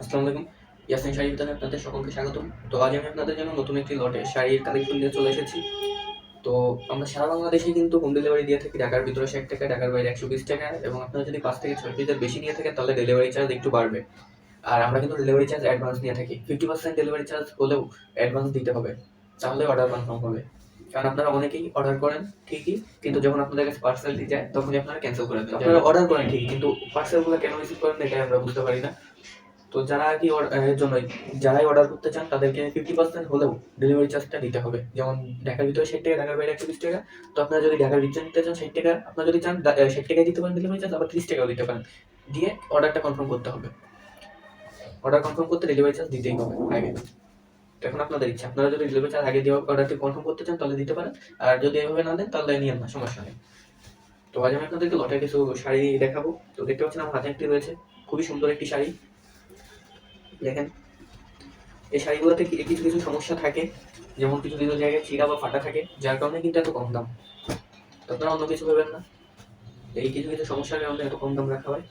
আসসালামু আলাইকুম। ইয়াসিন শাড়ি বিতানে আপনাদের সকলকে স্বাগতম। তো আজ আমি আপনাদের জন্য নতুন একটি লটে শাড়ির কালেকশন নিয়ে চলে এসেছি। তো আমরা সারা বাংলাদেশে কিন্তু হোম ডেলিভারি দিয়ে থাকি। ঢাকার ভিতরে 60 টাকা, ঢাকার বাইরে 120 টাকা, এবং আপনারা যদি 5 থেকে 6 পিসের বেশি নিয়ে থাকেন তাহলে ডেলিভারি চার্জ একটু বাড়বে। আর আমরা কিন্তু ডেলিভারি চার্জ অ্যাডভান্স নিয়ে থাকি। 50% ডেলিভারি চার্জ হলেও অ্যাডভান্স দিতে হবে, তাহলে অর্ডার কনফার্ম হবে। কারণ আপনারা অনেকেই অর্ডার করেন ঠিকই, কিন্তু যখন আপনাদের কাছে পার্সেলটি যায় তখনই আপনারা ক্যান্সেল করে দেন। আপনারা অর্ডার করেন ঠিকই, কিন্তু পার্সেলগুলো কেন রিসিভ করেন এটাই আমরা বুঝতে পারি না। তো যারা আর কি এর জন্যই যারাই অর্ডার করতে চান তাদেরকে 50% হলেও ডেলিভারি চার্জটা দিতে হবে। যেমন ঢাকার ভিতরে 60 টাকা, ঢাকার বাইরে 120 টাকা। তো আপনারা যদি ঢাকার ভিতরে নিতে চান 60 টাকা, আপনারা যদি চান 60 টাকায় দিতে পারেন ডেলিভারি চার্জ, আবার 30 টাকাও দিতে পারেন। দিয়ে অর্ডারটা কনফার্ম করতে হবে। অর্ডার কনফার্ম করতে ডেলিভারি চার্জ দিতেই হবে আগে। তো এখন আপনাদের ইচ্ছা, আপনারা যদি ডেলিভারি চার্জ আগে দিয়ে অর্ডারটি কনফার্ম করতে চান তাহলে দিতে পারেন, আর যদি এভাবে না দেন তাহলে নিয়েন না, সমস্যা নেই। তো আজ আমি আপনাদেরকে লটের কিছু শাড়ি দেখাবো। তো দেখতে পাচ্ছেন আমার হাতে একটি রয়েছে, খুবই সুন্দর একটি শাড়ি। দেখেন, এই শাড়িগুলোতে কিছু কিছু সমস্যা থাকে, যেমন কিছু কিছু জায়গায় ছিঁড়া বা ফাটা থাকে, যার কারণে কিন্তু এত কম দাম। তো আপনারা অন্য কিছু ভেবেন না, এই কিছু কিছু সমস্যার কারণে এত কম দাম রাখা হয়।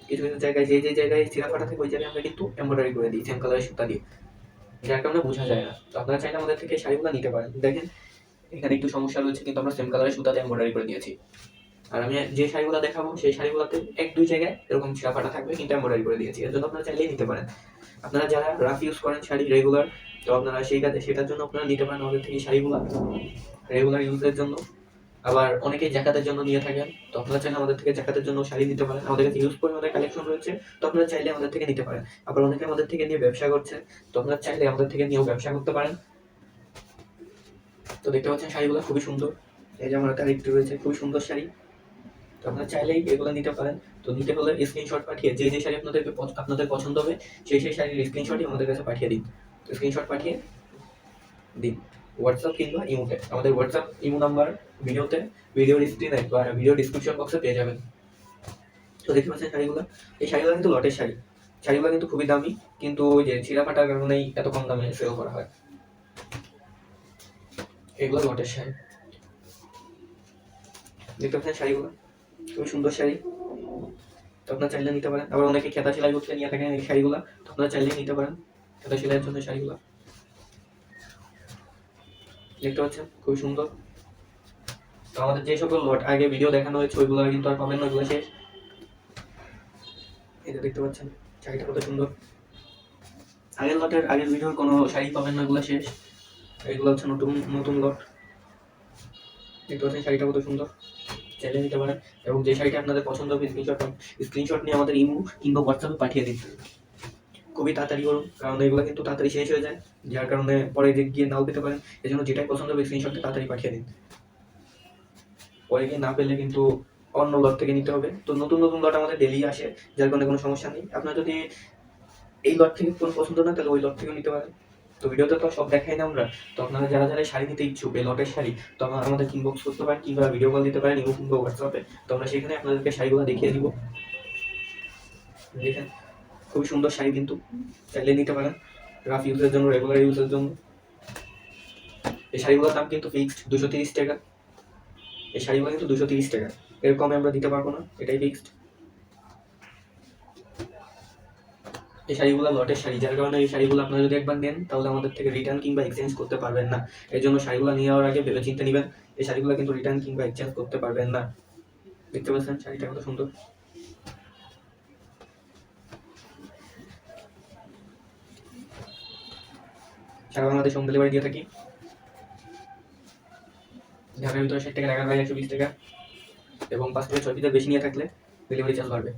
কিছু কিছু জায়গায় যে জায়গায় ছিঁড়া ফাটা থাকে ওই জায়গায় আমরা কিন্তু এমব্রয়ডারি করে দিই সেম কালারের সুতা দিয়ে, যার কারণে বোঝা যায় না। তো আপনারা চাইলে আমাদের থেকে শাড়িগুলো নিতে পারেন। দেখেন, এখানে একটু সমস্যা রয়েছে, কিন্তু আমরা সেম কালারের সুতাতে এমব্রয়ডারি করে দিয়েছি। আর আমি যে শাড়িগুলো দেখাবো সেই শাড়িগুলোতে এক দুই জায়গায় এরকম ছিঁড়া ফাটা থাকবে, কিন্তু এমব্রয়ডারি করে দিয়েছি। এর জন্য আপনারা চাইলেই নিতে পারেন। আপনারা যারা রাফ ইউজ করেন শাড়ি রেগুলার, তো আপনারা সেটার জন্য আপনারা নিতে পারেন আমাদের থেকে শাড়িগুলো রেগুলার ইউজের জন্য। আবার অনেকেই জাকাতের জন্য নিয়ে থাকেন, তো আপনারা চাইলে আমাদের থেকে জাকাতের জন্য শাড়ি নিতে পারেন। আমাদের কাছে ইউজ পরিমাণে কালেকশন রয়েছে, তো আপনারা চাইলে আমাদের থেকে নিতে পারেন। আবার অনেকে আমাদের থেকে নিয়ে ব্যবসা করছে, তো আপনারা চাইলে আমাদের থেকে নিয়েও ব্যবসা করতে পারেন। তো দেখতে পাচ্ছেন শাড়িগুলো খুবই সুন্দর। এই যে আমার আরেকটি রয়েছে, খুবই সুন্দর শাড়ি। তো আপনারা চাইলেই এগুলো নিতে পারেন। তো নিতে হলে স্ক্রিনশট পাঠিয়ে যে শাড়ি আপনাদের পছন্দ হবে সেই শাড়ির স্ক্রিনশটই আমাদের কাছে পাঠিয়ে দিন। তো স্ক্রিনশট পাঠিয়ে দিন হোয়াটসঅ্যাপ কিংবা ইমোতে। আমাদের হোয়াটসঅ্যাপ ইমো নাম্বার ভিডিওর স্ক্রিনে বা ভিডিও ডিসক্রিপশন বক্সে পেয়ে যাবেন। তো দেখতে পাচ্ছেন শাড়িগুলো, এই শাড়িগুলো কিন্তু লটের শাড়ি। শাড়িগুলো কিন্তু খুবই দামি, কিন্তু ওই যে ছিঁড়া ফাটার কারণেই এত কম দামে সেল করা হয়। এগুলো লটের শাড়ি। দেখতে পাচ্ছেন শাড়িগুলো খুবই সুন্দর শাড়ি। তো আপনারা চাইলে নিতে পারেন। আবার অনেকে খেতা সেলাই করতে নিয়ে থাকেন এই শাড়িগুলো, তো আপনারা চাইলেই নিতে পারেন খেতা সেলাইয়ের জন্য শাড়িগুলো। দেখতে পাচ্ছেন খুবই সুন্দর। তো আমাদের যে সকল লট আগে ভিডিও দেখানো হয়েছে ওইগুলো কিন্তু আর পাবেন না, ওইগুলো শেষ। এটা দেখতে পাচ্ছেন শাড়িটা কত সুন্দর। আগের ভিডিওর কোনো শাড়ি পাবেন না, ওগুলো শেষ। এগুলো হচ্ছে নতুন নতুন লট। দেখতে পাচ্ছেন শাড়িটা কত সুন্দর, চাইলে নিতে পারেন। এবং যে শাড়িটা আপনাদের পছন্দ হবে স্ক্রিনশট নিয়ে আমাদের ইমো কিংবা হোয়াটসঅ্যাপে পাঠিয়ে দিন। খুবই তাড়াতাড়ি করুন, কারণ এগুলো কিন্তু তাড়াতাড়ি শেষ হয়ে যায়, যার কারণে পরে গিয়ে নাও পেতে পারেন। এই জন্য যেটাই পছন্দ হবে স্ক্রিনশটটা তাড়াতাড়ি পাঠিয়ে দিন। পরে গিয়ে না পেলে কিন্তু অন্য লট থেকে নিতে হবে। তো নতুন নতুন লট আমাদের ডেলি আসে, যার কারণে কোনো সমস্যা নেই। আপনার যদি এই লট থেকে কোনো পছন্দ না তাহলে ওই লট থেকেও নিতে পারেন। তো ভিডিওতে তো সব দেখাই না আমরা। তো আপনারা যারা যারা শাড়ি নিতে ইচ্ছুক এই লটের শাড়ি, তো আমাদের ইনবক্স করতে পারেন কিংবা ভিডিও কল দিতে পারেন ইমো কিংবা হোয়াটসঅ্যাপে। তো আমরা সেখানে আপনাদেরকে শাড়িগুলো দেখিয়ে দিব। দেখেন, খুবই সুন্দর শাড়ি, কিন্তু চাইলে নিতে পারেন রাফ ইউজের জন্য, রেগুলার ইউজের জন্য। এই শাড়িগুলোর দাম কিন্তু ফিক্সড 230 টাকা। এই শাড়িগুলো কিন্তু 230 টাকা, এর কমে আমরা দিতে পারবো না, এটাই ফিক্সড। এই শাড়িগুলো লটের শাড়ি, যার কারণে এই শাড়িগুলো আপনারা যদি একবার নেন তাহলে আমাদের থেকে রিটার্ন কিংবা এক্সচেঞ্জ করতে পারবেন না। এর জন্য শাড়িগুলো নেওয়ার আগে ভেবে চিন্তে নেবেন। এই শাড়িগুলো কিন্তু রিটার্ন কিংবা এক্সচেঞ্জ করতে পারবেন না। দেখতে পাচ্ছেন শাড়িটা কত সুন্দর। সারা বাংলাদেশ হোম ডেলিভারি দিয়ে থাকি। ঢাকার ভিতরে 60 টাকা, ঢাকার বাইরে 120 টাকা, এবং 5 থেকে 6 পিসের বেশি নিয়ে থাকলে ডেলিভারি চার্জ বাড়বে।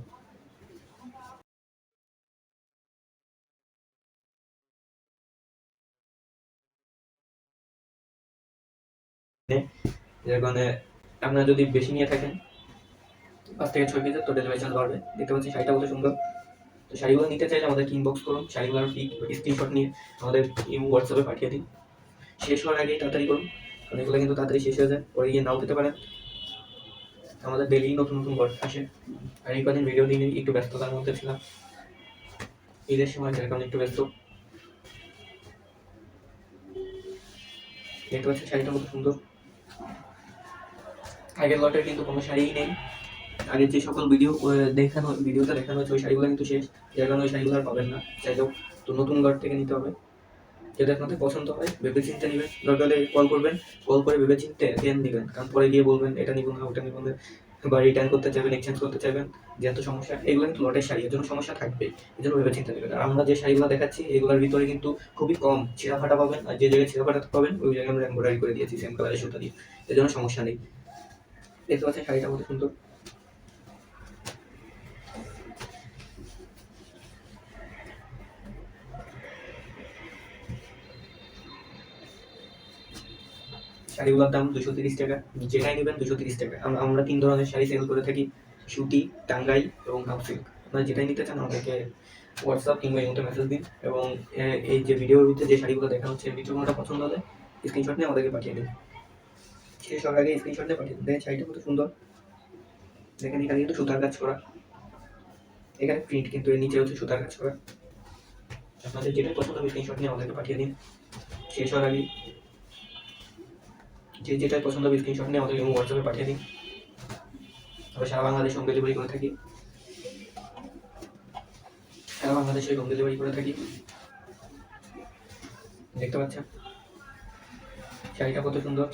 যার কারণে আপনারা যদি বেশি নিয়ে থাকেন 5 থেকে 6 পিসের, তো ডেলিভারি চার্জ বাড়বে। দেখতে পাচ্ছি শাড়িটা কত সুন্দর। তো শাড়িগুলো নিতে চাইলে আমাদেরকে ইনবক্স করুন, শাড়িগুলোর স্ক্রিনশট নিয়ে আমাদের ইমো হোয়াটসঅ্যাপে পাঠিয়ে দিন। শেষ হওয়ার আগেই তাড়াতাড়ি করুন, কারণ এগুলো কিন্তু তাড়াতাড়ি শেষ হয়ে যায়, পরে গিয়ে নাও পেতে পারেন। আমাদের ডেলি নতুন নতুন লট আসে। আর এই কদিন ভিডিও নিয়ে একটু ব্যস্ততার মধ্যে ছিলাম, ঈদের সময়, যার কারণে একটু ব্যস্ত। দেখতে পাচ্ছেন শাড়িটা কত সুন্দর। আগের লটের কিন্তু কোনো শাড়িই নেই, আগের যে সকল ভিডিওতে দেখানো হচ্ছে ওই শাড়িগুলো কিন্তু শেষ, যার কারণে ওই শাড়িগুলো আর পাবেন না চাইলেও। তো নতুন লট থেকে নিতে হবে। যদি আপনাদের পছন্দ হয় ভেবে চিন্তে নেবেন, দরকার হলে কল করবেন, কল করে ভেবে চিন্তে দেন দিবেন, কারণ পরে গিয়ে বলবেন এটা নিব না ওটা নিব না, বা রিটার্ন করতে চাইবেন, এক্সচেঞ্জ করতে চাইবেন, যেহেতু সমস্যা। এগুলো কিন্তু লটের শাড়ি, এর জন্য সমস্যা থাকবে, এই জন্য ভেবে চিন্তে নেবেন। আর আমরা যে শাড়িগুলো দেখাচ্ছি এগুলোর ভিতরে কিন্তু খুবই কম ছিঁড়া ফাটা পাবেন, আর যে জায়গায় ছিঁড়া ফাটা পাবেন ওই জায়গায় আমরা এমব্রয়ডারি করে দিয়েছি সেম কালারের সুতা দিয়ে, এর জন্য সমস্যা নেই। দেখতে পাচ্ছেন শাড়িটা কত সুন্দর। শাড়িগুলোর দাম 230 টাকা, যেটাই নেবেন 230 টাকা। আমরা 3 ধরনের শাড়ি সেল করে থাকি, সুতি, টাঙ্গাইল এবং হাফ সিল্ক। আপনারা যেটাই নিতে চান আমাদেরকে হোয়াটসঅ্যাপ কিংবা ইমোতে মেসেজ দিন, এবং এই যে ভিডিওর ভিতরে যে শাড়িগুলো দেখানো হচ্ছে এর ভিতরে কোনোটা পছন্দ হলে স্ক্রিনশট নিয়ে আমাদেরকে পাঠিয়ে দিন। শেষ হওয়ার আগে স্ক্রিনশট নিয়ে পাঠিয়ে দিন। দেখেন শাড়িটা কত সুন্দর, দেখেন এখানে কিন্তু সুতার কাজ করা, এখানে প্রিন্ট কিন্তু এর নিচে হচ্ছে সুতার কাজ করা। আপনাদের যেটা পছন্দ হবে স্ক্রিনশট নিয়ে আমাদেরকে পাঠিয়ে দিন। শেষ হওয়ার আগে যেটাই পছন্দ হবে স্ক্রিনশট নিয়ে আমাদের হোয়াটসঅ্যাপে পাঠিয়ে দিন। আমরা সারা বাংলাদেশে হোম ডেলিভারি করে থাকি, সারা বাংলাদেশে হোম ডেলিভারি করে থাকি। দেখতে পাচ্ছেন শাড়িটা কত সুন্দর।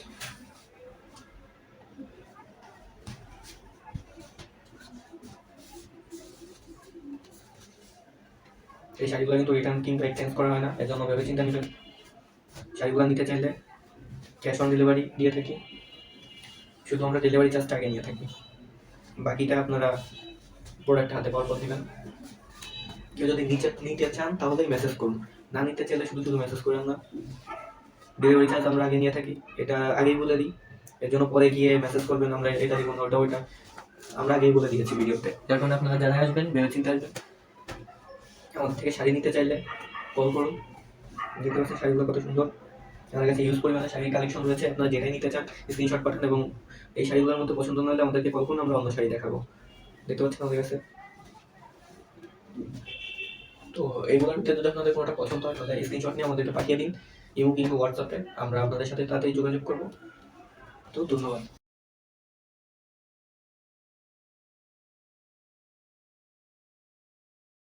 এই শাড়িগুলো কিন্তু রিটার্ন কিংবা এক্সচেঞ্জ করা হয় না, এর জন্য ভেবে চিন্তা নেবেন। শাড়িগুলো নিতে চাইলে ক্যাশ অন ডেলিভারি দিয়ে থাকি, শুধু আমরা ডেলিভারি চার্জটা আগে নিয়ে থাকি, বাকিটা আপনারা প্রোডাক্ট হাতে পাওয়ার পর দেবেন। কেউ যদি নিতে চান তাহলেই মেসেজ করুন, না নিতে চাইলে শুধু শুধু মেসেজ করে আমরা ডেলিভারি চার্জ আমরা আগে নিয়ে থাকি, এটা আগেই বলে দিই। এর জন্য পরে গিয়ে মেসেজ করবেন আমরা এটা দিব না ওটা আমরা আগেই বলে দিয়েছি ভিডিওতে, যার কারণে আপনারা যারা আসবেন ভেবে চিন্তে আসবেন। আমাদের থেকে শাড়ি নিতে চাইলে কল করুন। দেখতে পাচ্ছেন শাড়িগুলো কত সুন্দর, আমাদের কাছে ইউজ পরিমাণে শাড়ির কালেকশন রয়েছে। আপনারা যেটাই নিতে চান স্ক্রিনশট পাঠান, এবং এই শাড়িগুলোর মধ্যে পছন্দ না হলে আমাদেরকে কল করুন, আমরা অন্য শাড়ি দেখাবো। দেখতে পাচ্ছেন আমাদের কাছে। তো এইগুলোর ভিতরে যদি আপনাদের কোনোটা পছন্দ হয় তাহলে স্ক্রিনশট নিয়ে আমাদেরকে পাঠিয়ে দিন ইমো কিংবা হোয়াটসঅ্যাপে, আমরা আপনাদের সাথে তাড়াতাড়ি যোগাযোগ করবো। তো ধন্যবাদ।